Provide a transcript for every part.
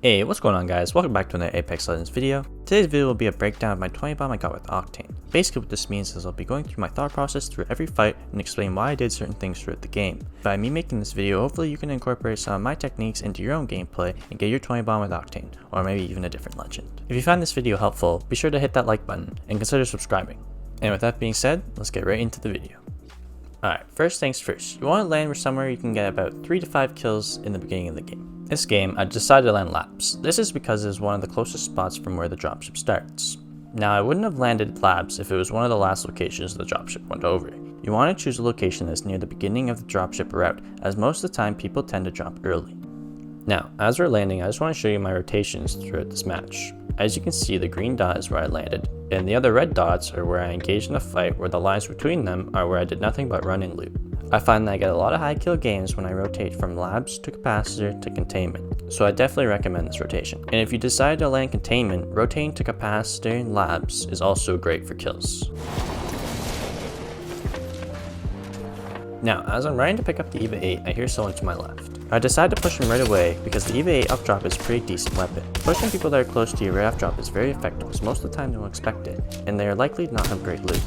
Hey, what's going on guys? Welcome back to another Apex Legends video. Today's video will be a breakdown of my 20 bomb I got with Octane. Basically what this means is I'll be going through my thought process through every fight and explain why I did certain things throughout the game. By me making this video, hopefully you can incorporate some of my techniques into your own gameplay and get your 20 bomb with Octane, or maybe even a different legend. If you find this video helpful, be sure to hit that like button and consider subscribing. And with that being said, let's get right into the video. Alright, first things first, you want to land somewhere you can get about 3 to 5 kills in the beginning of the game. This game, I decided to land Labs. This is because it is one of the closest spots from where the dropship starts. Now, I wouldn't have landed Labs if it was one of the last locations the dropship went over. You want to choose a location that's near the beginning of the dropship route, as most of the time people tend to drop early. Now, as we're landing, I just want to show you my rotations throughout this match. As you can see, the green dot is where I landed, and the other red dots are where I engaged in a fight where the lines between them are where I did nothing but run and loot. I find that I get a lot of high kill gains when I rotate from Labs to Capacitor to Containment, so I definitely recommend this rotation. And if you decide to land Containment, rotating to Capacitor and Labs is also great for kills. Now, as I'm running to pick up the EVA 8, I hear someone to my left. I decide to push him right away because the EVA 8 up drop is a pretty decent weapon. Pushing people that are close to you right off drop is very effective because most of the time they won't expect it, and they are likely to not have great loot.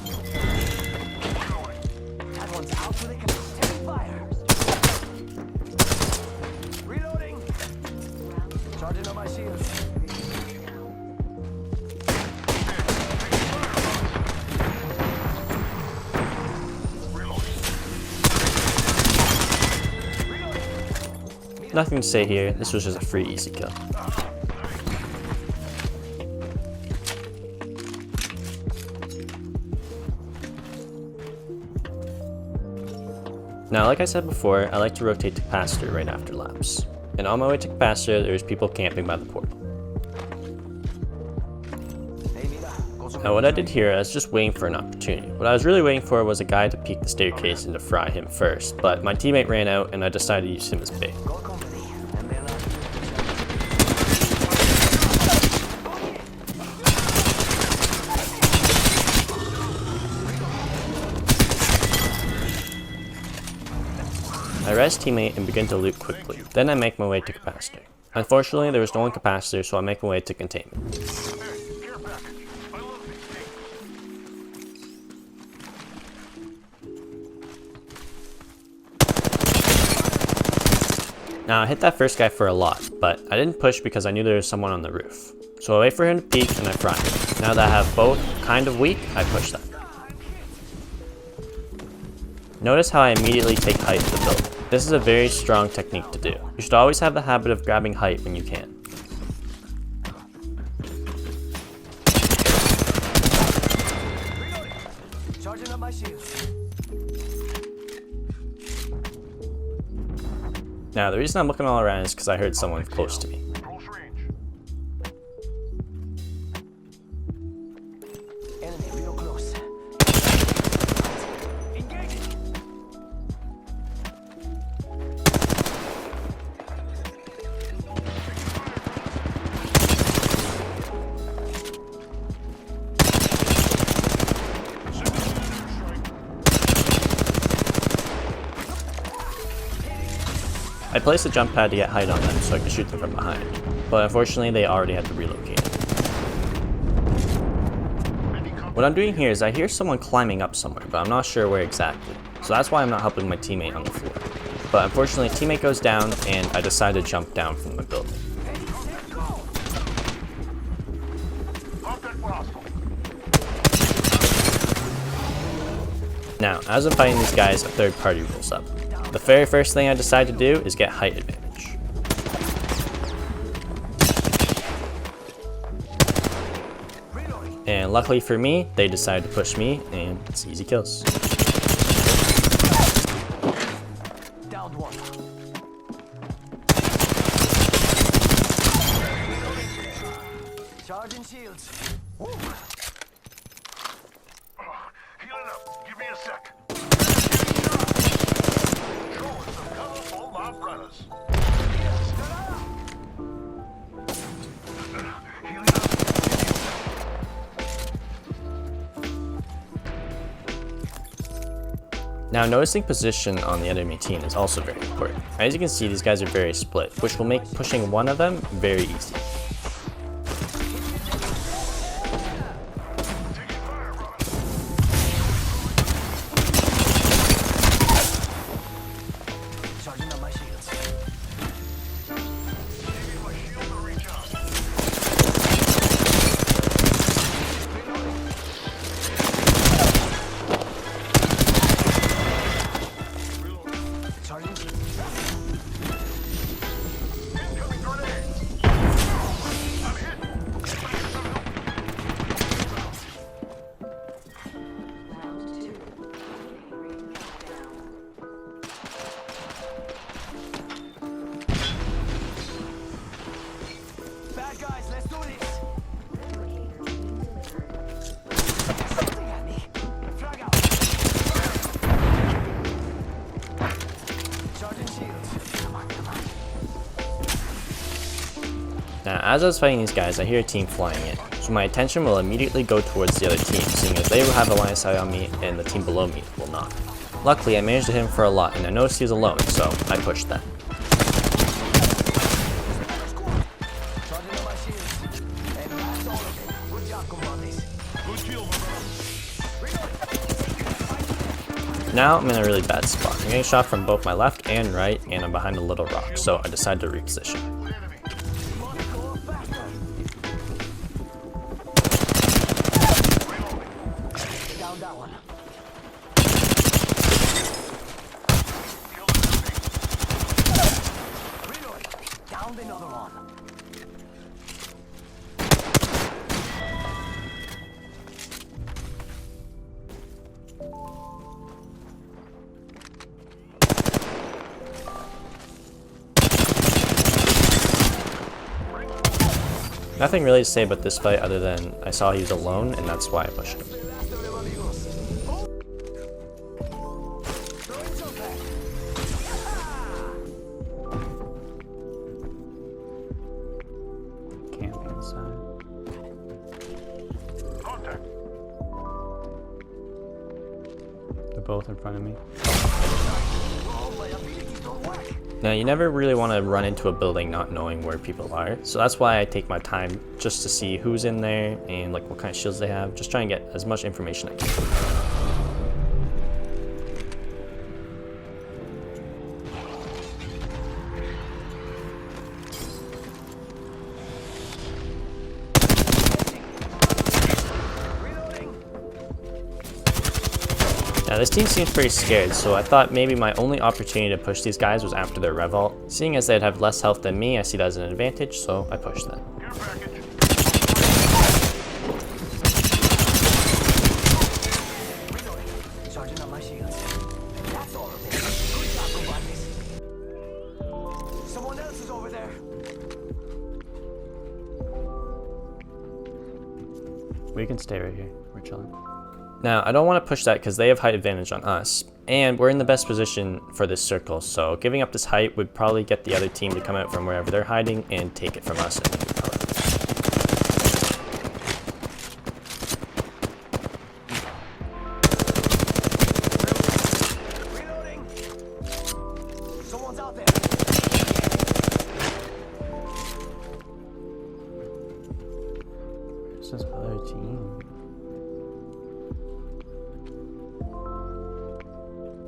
Nothing to say here, this was just a free easy kill. Now, like I said before, I like to rotate to Capacitor right after Labs. And on my way to Capacitor, there's people camping by the portal. Now what I did here, I was just waiting for an opportunity. What I was really waiting for was a guy to peek the staircase and to fry him first, but my teammate ran out and I decided to use him as bait. I res teammate and begin to loot quickly. Then I make my way to Capacitor. Unfortunately, there was no one Capacitor, so I make my way to Containment. Now I hit that first guy for a lot, but I didn't push because I knew there was someone on the roof. So I wait for him to peek and I fry him. Now that I have both kind of weak, I push them. Notice how I immediately take height to the build. This is a very strong technique to do. You should always have the habit of grabbing height when you can. Charging up my shields. Now the reason I'm looking all around is because I heard someone close to me. I placed a jump pad to get height on them so I could shoot them from behind, but unfortunately they already had to relocate. What I'm doing here is I hear someone climbing up somewhere, but I'm not sure where exactly, so that's why I'm not helping my teammate on the floor. But unfortunately teammate goes down and I decide to jump down from the building. Now, as I'm fighting these guys, a third party rolls up. The very first thing I decide to do is get height advantage. And luckily for me, they decide to push me and it's easy kills. Downed one. Charging shields. Healing up. Give me a sec. Now noticing position on the enemy team is also very important. As you can see, these guys are very split, which will make pushing one of them very easy. Charging up my shields. Giving my shield a recharge. Charging. Incoming grenade. I'm hit. Bad guys, let's do this. Something at me. Frag out. Charging shields. Come on, come on. Now, as I was fighting these guys, I hear a team flying in, so my attention will immediately go towards the other team, seeing as they will have a line of sight on me and the team below me will not. Luckily, I managed to hit him for a lot, and I noticed he was alone, so I pushed that. Charging up my shields. And that's all of it. Good job, compadres. Good kill, my brother. Now I'm in a really bad spot. I'm getting shot from both my left and right, and I'm behind a little rock, so I decided to reposition. Enemy. Go faster. Down that one. Reloading. Down another one. Nothing really to say about this fight other than I saw he was alone, and that's why I pushed him. Camping inside. Contact. They're both in front of me. Oh, my abilities don't work. Now, you never really want to run into a building not knowing where people are, so that's why I take my time just to see who's in there and like what kind of shields they have, just try and get as much information I can. Now this team seems pretty scared, so I thought maybe my only opportunity to push these guys was after their revolt. Seeing as they'd have less health than me, I see that as an advantage, so I pushed them. Care package. Reloading. Charging up my shields. That's all of it. Good job, compadres. Someone else is over there. We can stay right here, we're chilling. Now, I don't want to push that because they have height advantage on us, and we're in the best position for this circle, so giving up this height would probably get the other team to come out from wherever they're hiding and take it from us. Reloading. Someone's out there. This is other team.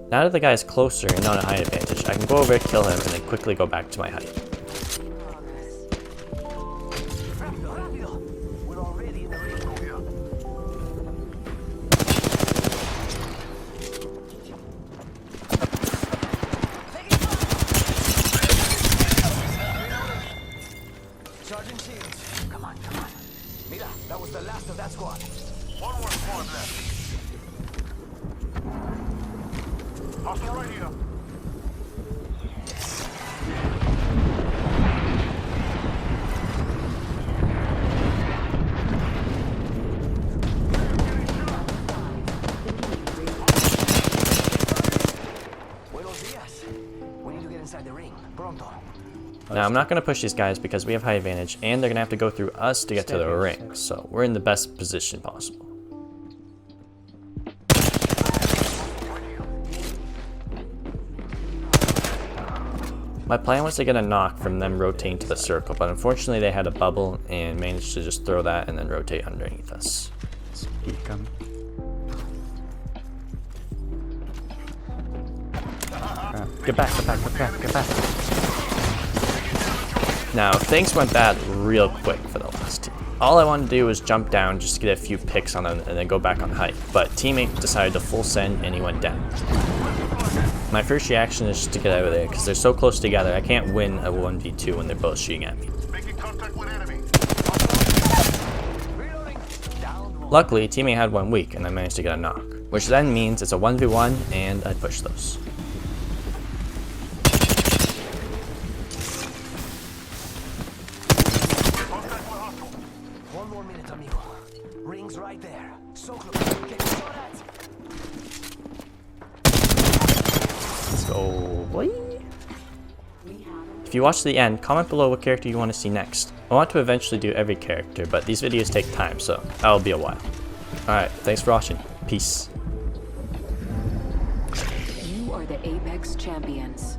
Now that the guy is closer and not a height advantage, I can go over, kill him, and then quickly go back to my height. Rápido, rápido. We're already in the ring. Charging shields. Come on, come on. Mira, that was the last of that squad. One more squad left. Hostile right here. Buenos dias. We need to get inside the ring. Pronto. Now, I'm not going to push these guys because we have high advantage, and they're going to have to go through us to get to the ring, so we're in the best position possible. My plan was to get a knock from them rotating to the circle, but unfortunately they had a bubble and managed to just throw that and then rotate underneath us. Speak 'em. Get back, get back, get back, get back. Now, things went bad real quick for the last team. All I wanted to do was jump down just to get a few picks on them and then go back on height, but teammate decided to full send and he went down. My first reaction is just to get out of there because they're so close together. I can't win a 1v2 when they're both shooting at me. Making contact with enemy. Reloading. Down one. Luckily, teammate had one weak and I managed to get a knock, which then means it's a 1v1 and I push those. One more minute, amigo. Rings right there. So close. Get shot at. Let's go, boy. If you watch to the end, comment below what character you want to see next. I want to eventually do every character, but these videos take time, so that'll be a while. Alright, thanks for watching. Peace. You are the Apex Champions.